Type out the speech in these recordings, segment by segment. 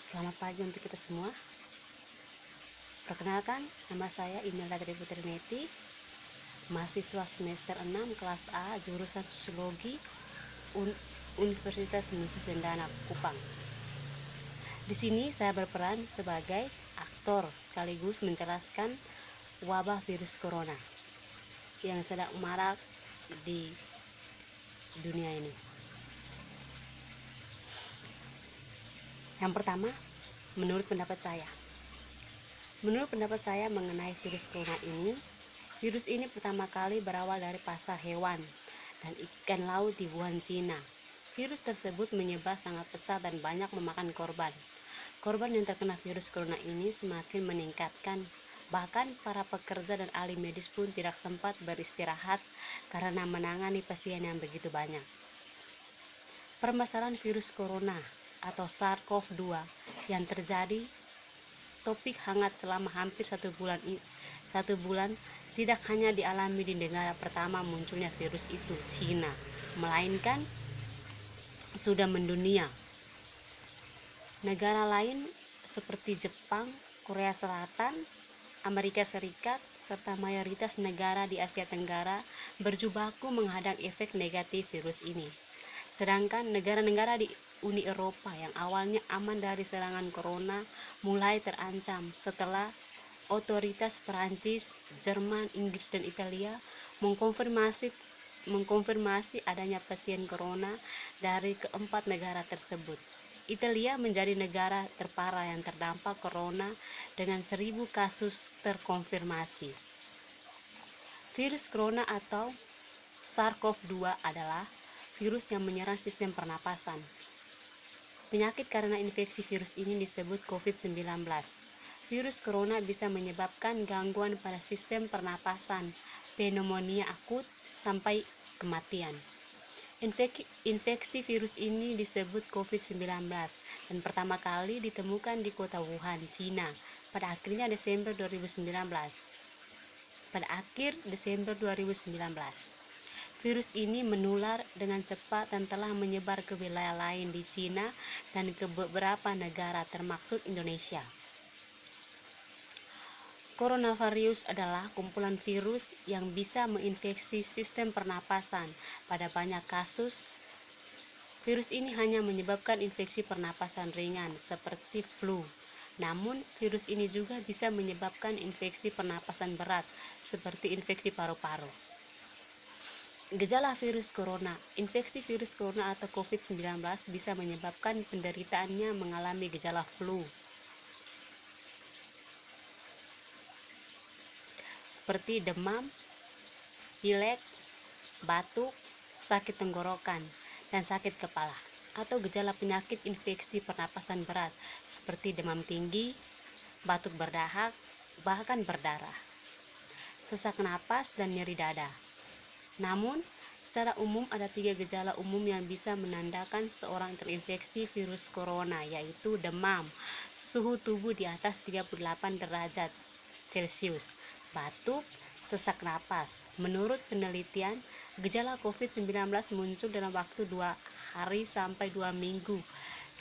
Selamat pagi untuk kita semua. Perkenalkan, nama saya Imelda Tri Putri Neti, mahasiswa semester 6 kelas A jurusan Sosiologi Universitas Nusa Cendana, Kupang. Di sini saya berperan sebagai aktor sekaligus menjelaskan wabah virus corona yang sedang marak di dunia ini. Yang pertama, menurut pendapat saya mengenai virus corona ini, virus ini pertama kali berawal dari pasar hewan dan ikan laut di Wuhan, Cina. Virus tersebut menyebar sangat pesat dan banyak memakan korban. Korban yang terkena virus corona ini semakin meningkatkan. Bahkan para pekerja dan ahli medis pun tidak sempat beristirahat karena menangani pasien yang begitu banyak. Permasalahan virus corona atau SARS-CoV-2 yang terjadi topik hangat selama hampir satu bulan tidak hanya dialami di negara pertama munculnya virus itu, Cina, melainkan sudah mendunia. Negara lain seperti Jepang, Korea Selatan, Amerika Serikat, serta mayoritas negara di Asia Tenggara berjibaku menghadang efek negatif virus ini. Sedangkan negara-negara di Uni Eropa yang awalnya aman dari serangan corona mulai terancam setelah otoritas Perancis, Jerman, Inggris, dan Italia mengkonfirmasi adanya pasien corona dari keempat negara tersebut. Italia menjadi negara terparah yang terdampak corona dengan 1.000 kasus terkonfirmasi. Virus corona atau SARS-CoV-2 adalah virus yang menyerang sistem pernapasan. Penyakit karena infeksi virus ini disebut COVID-19. Virus corona bisa menyebabkan gangguan pada sistem pernapasan, pneumonia akut, sampai kematian. Infeksi virus ini disebut COVID-19 dan pertama kali ditemukan di kota Wuhan, Cina pada akhir Desember 2019. Virus ini menular dengan cepat dan telah menyebar ke wilayah lain di Cina dan ke beberapa negara termasuk Indonesia. Coronavirus adalah kumpulan virus yang bisa menginfeksi sistem pernapasan. Pada banyak kasus, virus ini hanya menyebabkan infeksi pernapasan ringan seperti flu. Namun, virus ini juga bisa menyebabkan infeksi pernapasan berat seperti infeksi paru-paru. Gejala virus corona. Infeksi virus corona atau COVID-19 bisa menyebabkan penderitaannya mengalami gejala flu, seperti demam, pilek, batuk, sakit tenggorokan, dan sakit kepala, atau gejala penyakit infeksi pernapasan berat seperti demam tinggi, batuk berdahak, bahkan berdarah, sesak napas, dan nyeri dada. Namun, secara umum ada 3 gejala umum yang bisa menandakan seorang terinfeksi virus corona, yaitu demam, suhu tubuh di atas 38 derajat Celcius, batuk, sesak napas. Menurut penelitian, gejala COVID-19 muncul dalam waktu 2 hari sampai 2 minggu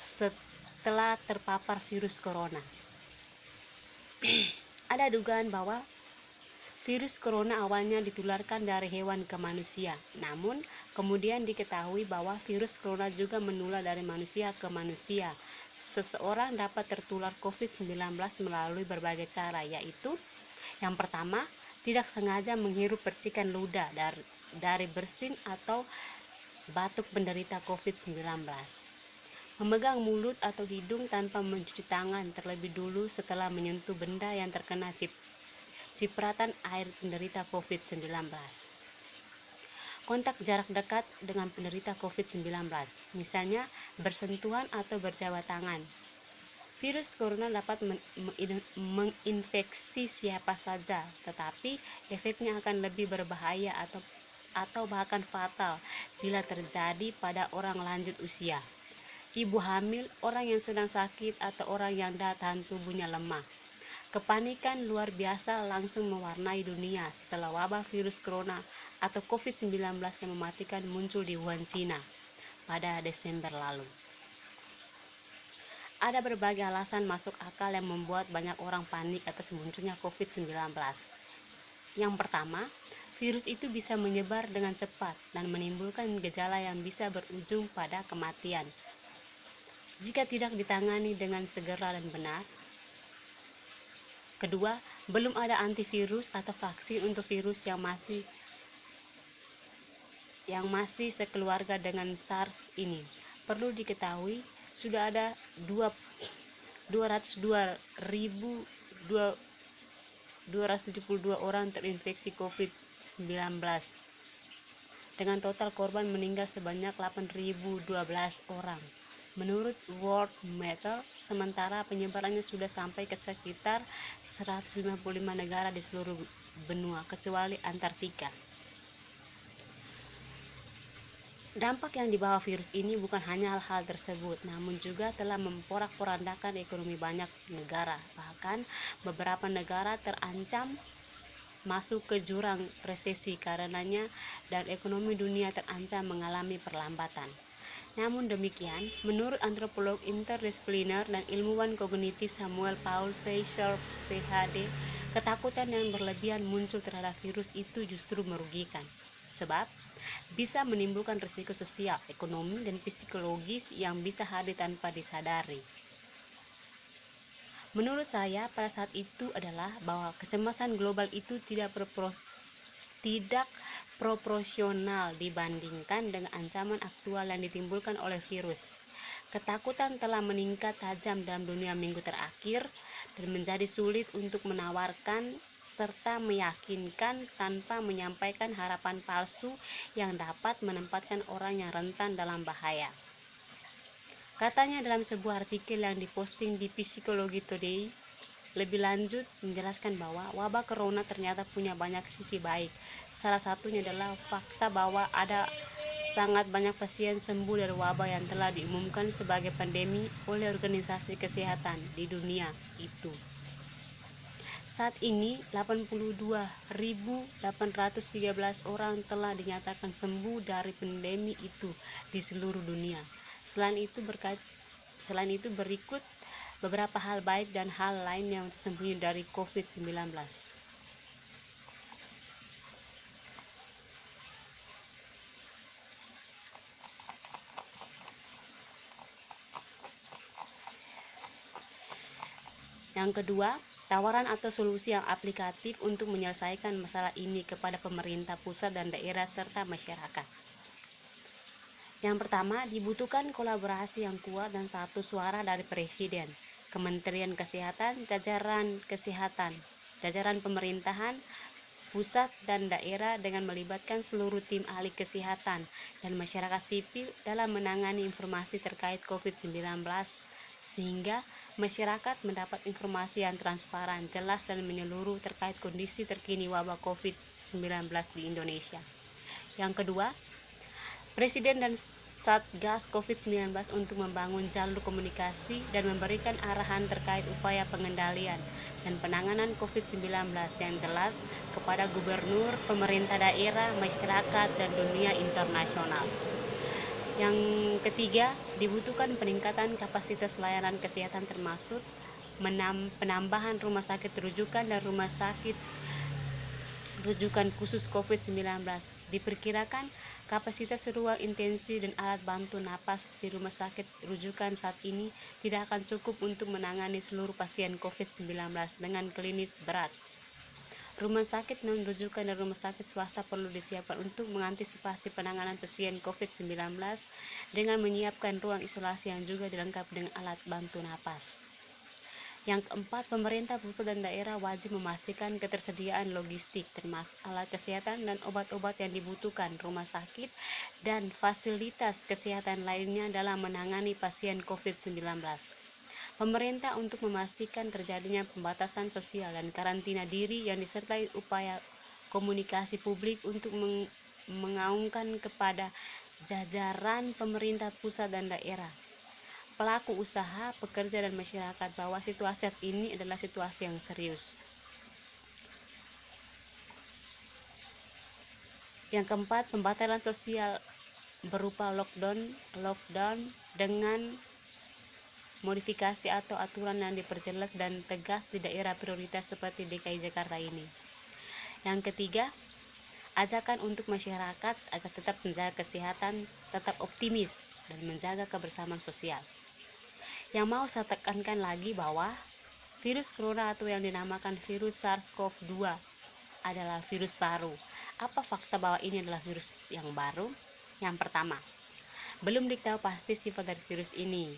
setelah terpapar virus corona. Ada dugaan bahwa virus corona awalnya ditularkan dari hewan ke manusia, namun kemudian diketahui bahwa virus corona juga menular dari manusia ke manusia. Seseorang dapat tertular COVID-19 melalui berbagai cara, yaitu yang pertama, tidak sengaja menghirup percikan ludah dari bersin atau batuk penderita COVID-19. Memegang mulut atau hidung tanpa mencuci tangan terlebih dulu setelah menyentuh benda yang terkena cipratan air penderita COVID-19. Kontak jarak dekat dengan penderita COVID-19, misalnya bersentuhan atau berjabat tangan. Virus corona dapat menginfeksi siapa saja, tetapi efeknya akan lebih berbahaya atau bahkan fatal bila terjadi pada orang lanjut usia, ibu hamil, orang yang sedang sakit, atau orang yang daya tahan tubuhnya lemah. Kepanikan luar biasa langsung mewarnai dunia setelah wabah virus corona atau COVID-19 yang mematikan muncul di Wuhan, Cina pada Desember lalu. Ada berbagai alasan masuk akal yang membuat banyak orang panik atas munculnya COVID-19. Yang pertama, virus itu bisa menyebar dengan cepat dan menimbulkan gejala yang bisa berujung pada kematian jika tidak ditangani dengan segera dan benar. Kedua, belum ada antivirus atau vaksin untuk virus yang masih sekeluarga dengan SARS ini. Perlu diketahui, sudah ada 272 orang terinfeksi COVID-19 dengan total korban meninggal sebanyak 8.012 orang. Menurut World Meteo, sementara penyebarannya sudah sampai ke sekitar 155 negara di seluruh benua kecuali Antartika. Dampak yang dibawa virus ini bukan hanya hal tersebut, namun juga telah memporak-porandakan ekonomi banyak negara. Bahkan beberapa negara terancam masuk ke jurang resesi karenanya, dan ekonomi dunia terancam mengalami perlambatan. Namun demikian, menurut antropolog interdisipliner dan ilmuwan kognitif Samuel Paul Fisher, PhD, ketakutan yang berlebihan muncul terhadap virus itu justru merugikan. Sebab bisa menimbulkan risiko sosial, ekonomi, dan psikologis yang bisa hadir tanpa disadari. Menurut saya, pada saat itu adalah bahwa kecemasan global itu tidak proporsional dibandingkan dengan ancaman aktual yang ditimbulkan oleh virus. Ketakutan telah meningkat tajam dalam dunia minggu terakhir dan menjadi sulit untuk menawarkan serta meyakinkan tanpa menyampaikan harapan palsu yang dapat menempatkan orang yang rentan dalam bahaya. Katanya dalam sebuah artikel yang diposting di Psychology Today, lebih lanjut menjelaskan bahwa wabah corona ternyata punya banyak sisi baik. Salah satunya adalah fakta bahwa ada sangat banyak pasien sembuh dari wabah yang telah diumumkan sebagai pandemi oleh organisasi kesehatan di dunia itu. Saat ini 82.813 orang telah dinyatakan sembuh dari pandemi itu di seluruh dunia. Selain itu berikut beberapa hal baik dan hal lain yang tersembunyi dari COVID-19. Yang kedua, tawaran atau solusi yang aplikatif untuk menyelesaikan masalah ini kepada pemerintah pusat dan daerah serta masyarakat. Yang pertama, dibutuhkan kolaborasi yang kuat dan satu suara dari Presiden, Kementerian Kesehatan, jajaran pemerintahan, pusat dan daerah dengan melibatkan seluruh tim ahli kesehatan dan masyarakat sipil dalam menangani informasi terkait COVID-19 sehingga masyarakat mendapat informasi yang transparan, jelas dan menyeluruh terkait kondisi terkini wabah COVID-19 di Indonesia. Yang kedua, Presiden dan Satgas COVID-19 untuk membangun jalur komunikasi dan memberikan arahan terkait upaya pengendalian dan penanganan COVID-19 yang jelas kepada gubernur, pemerintah daerah, masyarakat, dan dunia internasional. Yang ketiga, dibutuhkan peningkatan kapasitas layanan kesehatan termasuk penambahan rumah sakit rujukan dan rumah sakit rujukan khusus COVID-19. Diperkirakan kapasitas ruang intensi dan alat bantu napas di rumah sakit rujukan saat ini tidak akan cukup untuk menangani seluruh pasien COVID-19 dengan klinis berat. Rumah sakit non-rujukan dan rumah sakit swasta perlu disiapkan untuk mengantisipasi penanganan pasien COVID-19 dengan menyiapkan ruang isolasi yang juga dilengkapi dengan alat bantu napas. Yang keempat, pemerintah pusat dan daerah wajib memastikan ketersediaan logistik termasuk alat kesehatan dan obat-obat yang dibutuhkan rumah sakit dan fasilitas kesehatan lainnya dalam menangani pasien COVID-19. Pemerintah untuk memastikan terjadinya pembatasan sosial dan karantina diri yang disertai upaya komunikasi publik untuk mengaungkan kepada jajaran pemerintah pusat dan daerah, pelaku usaha, pekerja, dan masyarakat bahwa situasi saat ini adalah situasi yang serius. Yang keempat, pembatalan sosial berupa lockdown dengan modifikasi atau aturan yang diperjelas dan tegas di daerah prioritas seperti DKI Jakarta ini. Yang ketiga, ajakan untuk masyarakat agar tetap menjaga kesehatan, tetap optimis, dan menjaga kebersamaan sosial. Yang mau saya tekankan lagi bahwa virus corona atau yang dinamakan virus SARS-CoV-2 adalah virus baru. Apa fakta bahwa ini adalah virus yang baru? Yang pertama, belum diketahui pasti sifat dari virus ini.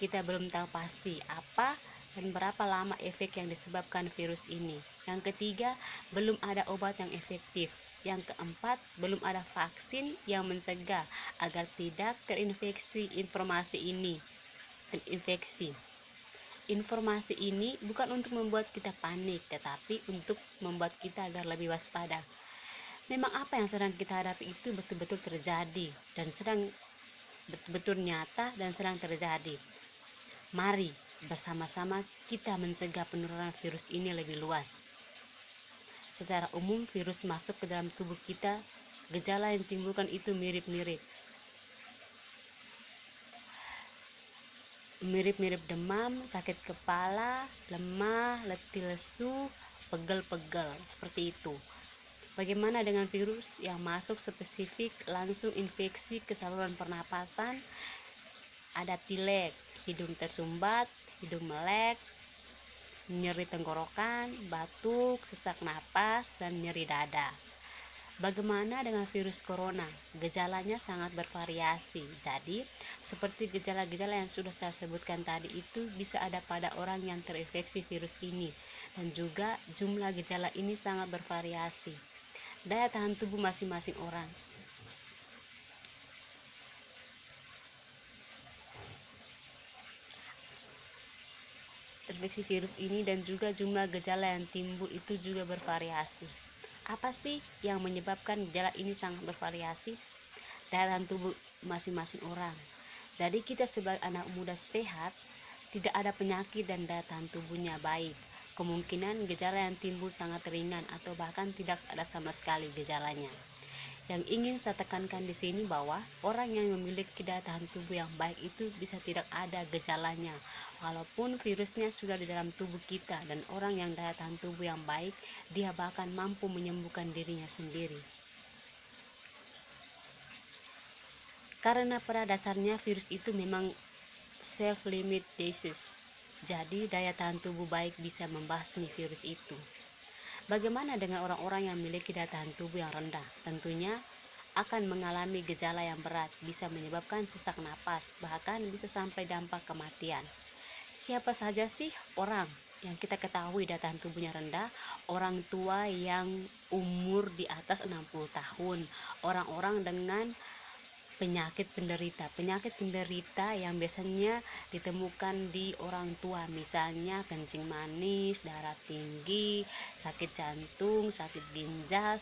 Kita belum tahu pasti apa dan berapa lama efek yang disebabkan virus ini. Yang ketiga, belum ada obat yang efektif. Yang keempat, belum ada vaksin yang mencegah agar tidak terinfeksi informasi ini. Informasi ini bukan untuk membuat kita panik, tetapi untuk membuat kita agar lebih waspada. Memang apa yang sedang kita hadapi itu betul-betul terjadi dan sedang betul-betul nyata dan sedang terjadi. Mari bersama-sama kita mencegah penurunan virus ini lebih luas. Secara umum virus masuk ke dalam tubuh kita, gejala yang timbulkan itu mirip-mirip demam, sakit kepala, lemah, letih lesu, pegel-pegel, seperti itu. Bagaimana dengan virus yang masuk spesifik langsung infeksi ke saluran pernapasan? Ada pilek, hidung tersumbat, hidung melek, nyeri tenggorokan, batuk, sesak napas, dan nyeri dada. Bagaimana dengan virus corona? Gejalanya sangat bervariasi. Jadi, seperti gejala-gejala yang sudah saya sebutkan tadi itu bisa ada pada orang yang terinfeksi virus ini. Dan juga jumlah gejala ini sangat bervariasi. Daya tahan tubuh masing-masing orang. Infeksi virus ini dan juga jumlah gejala yang timbul itu juga bervariasi. Apa sih yang menyebabkan gejala ini sangat bervariasi? Daya tahan tubuh masing-masing orang. Jadi kita sebagai anak muda sehat, tidak ada penyakit dan daya tahan tubuhnya baik. Kemungkinan gejala yang timbul sangat ringan atau bahkan tidak ada sama sekali gejalanya. Yang ingin saya tekankan di sini bahwa orang yang memiliki daya tahan tubuh yang baik itu bisa tidak ada gejalanya, walaupun virusnya sudah di dalam tubuh kita. Dan orang yang daya tahan tubuh yang baik, dia bahkan mampu menyembuhkan dirinya sendiri. Karena pada dasarnya virus itu memang self-limit disease. Jadi daya tahan tubuh baik bisa membasmi virus itu. Bagaimana dengan orang-orang yang memiliki daya tahan tubuh yang rendah? Tentunya akan mengalami gejala yang berat, bisa menyebabkan sesak napas, bahkan bisa sampai dampak kematian. Siapa saja sih orang yang kita ketahui daya tahan tubuhnya rendah? Orang tua yang umur di atas 60 tahun, orang-orang dengan penyakit penderita yang biasanya ditemukan di orang tua, misalnya kencing manis, darah tinggi, sakit jantung, sakit ginjal,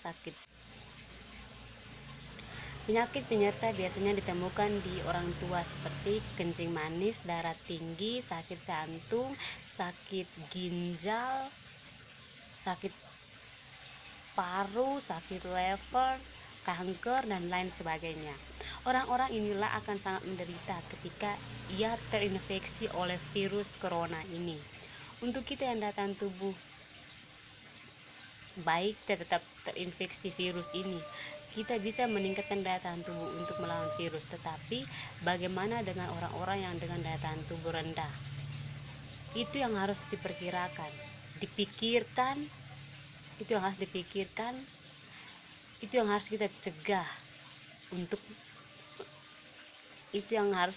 penyakit penyerta biasanya ditemukan di orang tua seperti kencing manis, darah tinggi, sakit jantung, sakit ginjal, sakit paru, sakit liver, kanker, dan lain sebagainya. Orang-orang inilah akan sangat menderita ketika ia terinfeksi oleh virus corona ini. Untuk kita yang datang tubuh baik tetap terinfeksi virus ini, kita bisa meningkatkan daya tahan tubuh untuk melawan virus. Tetapi bagaimana dengan orang-orang yang dengan daya tahan tubuh rendah? Itu yang harus dipikirkan, itu yang harus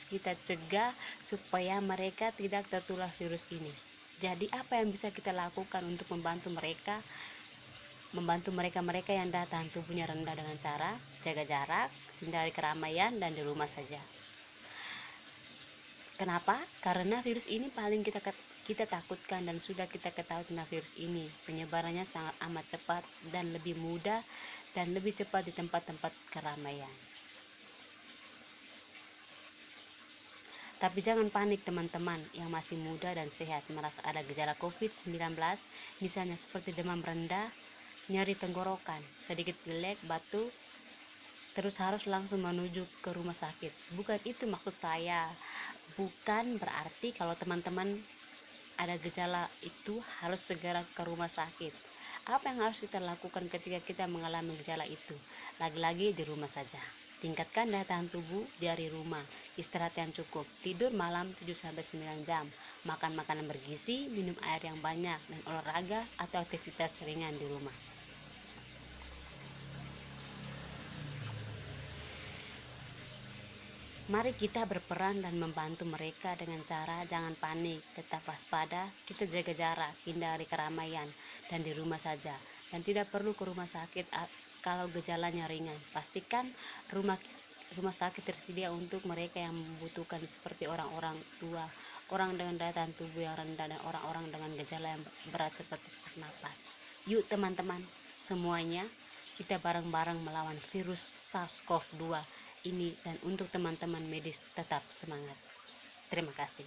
kita cegah supaya mereka tidak tertular virus ini. Jadi apa yang bisa kita lakukan untuk membantu mereka yang daya tahan tubuhnya rendah dengan cara jaga jarak, hindari keramaian, dan di rumah saja. Kenapa? Karena virus ini paling kita takutkan dan sudah kita ketahui tentang virus ini. Penyebarannya sangat amat cepat dan lebih mudah dan lebih cepat di tempat-tempat keramaian. Tapi jangan panik teman-teman yang masih muda dan sehat merasa ada gejala COVID-19, misalnya seperti demam rendah, nyeri tenggorokan, sedikit pilek, batuk, terus harus langsung menuju ke rumah sakit. Bukan itu maksud saya. bukan berarti kalau teman-teman ada gejala itu harus segera ke rumah sakit. Apa yang harus kita lakukan ketika kita mengalami gejala itu? Lagi-lagi di rumah saja. Tingkatkan daya tahan tubuh dari rumah, istirahat yang cukup, tidur malam 7-9 jam, makan makanan bergizi, minum air yang banyak, dan olahraga atau aktivitas ringan di rumah. Mari kita berperan dan membantu mereka dengan cara jangan panik, tetap waspada, kita jaga jarak, hindari keramaian, dan di rumah saja. Dan tidak perlu ke rumah sakit kalau gejalanya ringan. Pastikan rumah rumah sakit tersedia untuk mereka yang membutuhkan seperti orang-orang tua, orang dengan daya tahan tubuh yang rendah, dan orang-orang dengan gejala yang berat seperti sesak napas. Yuk teman-teman, semuanya kita bareng-bareng melawan virus SARS-CoV-2 ini, dan untuk teman-teman medis tetap semangat. Terima kasih.